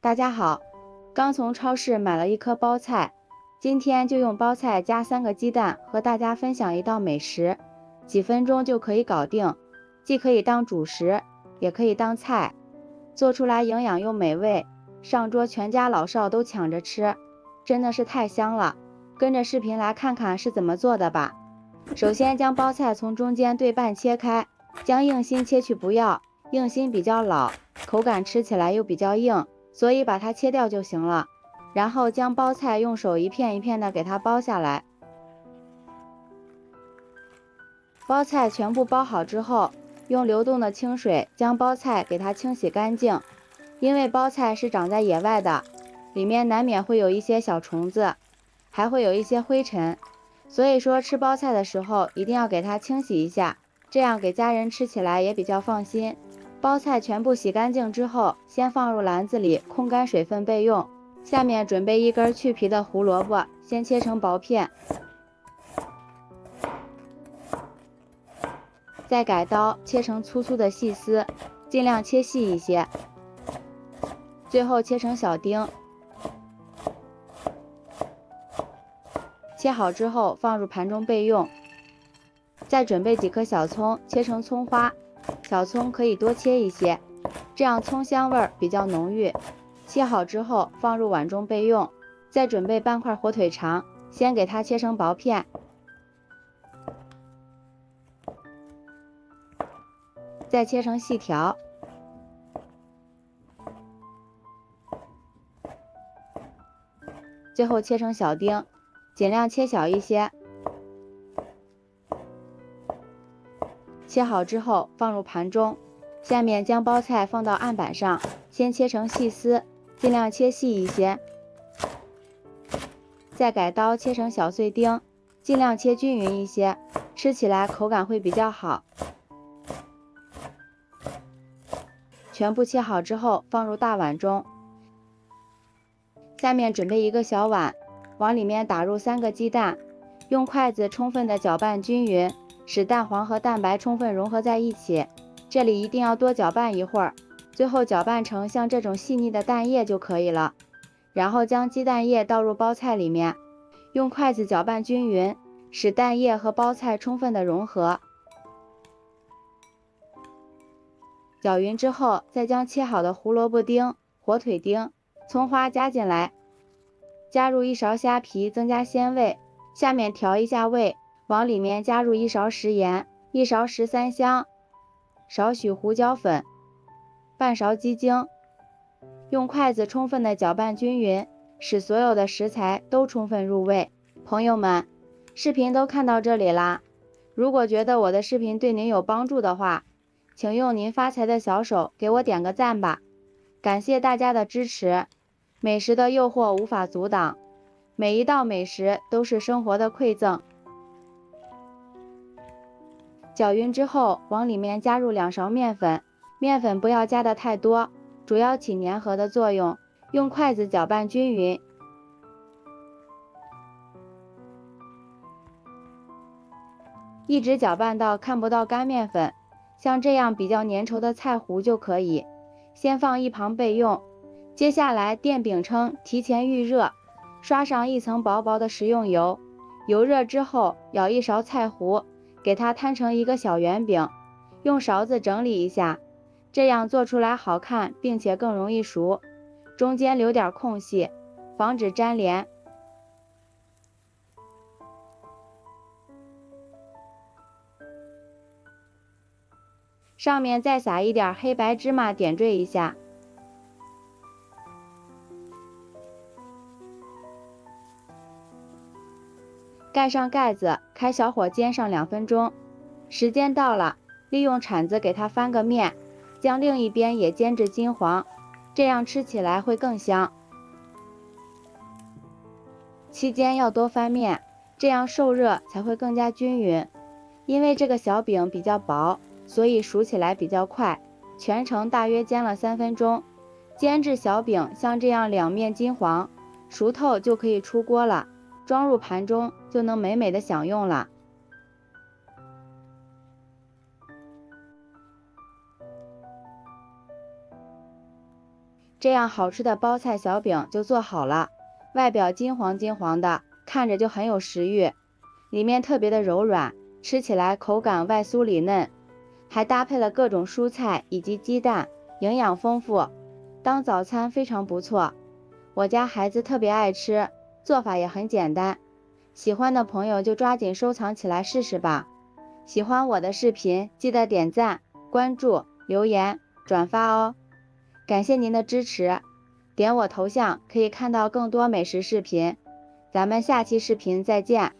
大家好，刚从超市买了一颗包菜，今天就用包菜加3个鸡蛋和大家分享一道美食，几分钟就可以搞定，既可以当主食，也可以当菜，做出来营养又美味，上桌全家老少都抢着吃，真的是太香了。跟着视频来看看是怎么做的吧。首先将包菜从中间对半切开，将硬心切去不要，硬心比较老，口感吃起来又比较硬，所以把它切掉就行了。然后将包菜用手一片一片的给它包下来。包菜全部包好之后，用流动的清水将包菜给它清洗干净。因为包菜是长在野外的，里面难免会有一些小虫子，还会有一些灰尘，所以说吃包菜的时候一定要给它清洗一下，这样给家人吃起来也比较放心。包菜全部洗干净之后，先放入篮子里控干水分备用。下面准备一根去皮的胡萝卜，先切成薄片，再改刀切成粗粗的细丝，尽量切细一些，最后切成小丁。切好之后放入盘中备用。再准备几颗小葱，切成葱花，小葱可以多切一些，这样葱香味比较浓郁。切好之后放入碗中备用。再准备半块火腿肠，先给它切成薄片，再切成细条，最后切成小丁，尽量切小一些。切好之后放入盘中，下面将包菜放到案板上，先切成细丝，尽量切细一些，再改刀切成小碎丁，尽量切均匀一些，吃起来口感会比较好。全部切好之后放入大碗中，下面准备一个小碗，往里面打入3个鸡蛋，用筷子充分的搅拌均匀，使蛋黄和蛋白充分融合在一起。这里一定要多搅拌一会儿，最后搅拌成像这种细腻的蛋液就可以了。然后将鸡蛋液倒入包菜里面，用筷子搅拌均匀，使蛋液和包菜充分的融合。搅匀之后，再将切好的胡萝卜丁、火腿丁、葱花加进来，加入1勺虾皮增加鲜味。下面调一下味，往里面加入1勺食盐、1勺13香、少许胡椒粉、半勺鸡精，用筷子充分的搅拌均匀，使所有的食材都充分入味。朋友们，视频都看到这里啦，如果觉得我的视频对您有帮助的话，请用您发财的小手给我点个赞吧，感谢大家的支持。美食的诱惑无法阻挡，每一道美食都是生活的馈赠。搅匀之后，往里面加入2勺面粉，面粉不要加的太多，主要起粘合的作用，用筷子搅拌均匀。一直搅拌到看不到干面粉，像这样比较粘稠的菜糊就可以，先放一旁备用。接下来电饼铛提前预热，刷上一层薄薄的食用油，油热之后舀1勺菜糊，给它摊成一个小圆饼，用勺子整理一下，这样做出来好看并且更容易熟，中间留点空隙，防止粘连。上面再撒一点黑白芝麻点缀一下，盖上盖子，开小火煎上2分钟。时间到了，利用铲子给它翻个面，将另一边也煎至金黄，这样吃起来会更香。期间要多翻面，这样受热才会更加均匀。因为这个小饼比较薄，所以熟起来比较快，全程大约煎了3分钟。煎至小饼像这样2面金黄，熟透就可以出锅了，装入盘中就能美美的享用了。这样好吃的包菜小饼就做好了，外表金黄金黄的，看着就很有食欲，里面特别的柔软，吃起来口感外酥里嫩，还搭配了各种蔬菜以及鸡蛋，营养丰富，当早餐非常不错。我家孩子特别爱吃，做法也很简单，喜欢的朋友就抓紧收藏起来试试吧。喜欢我的视频，记得点赞、关注、留言、转发哦。感谢您的支持，点我头像可以看到更多美食视频，咱们下期视频再见。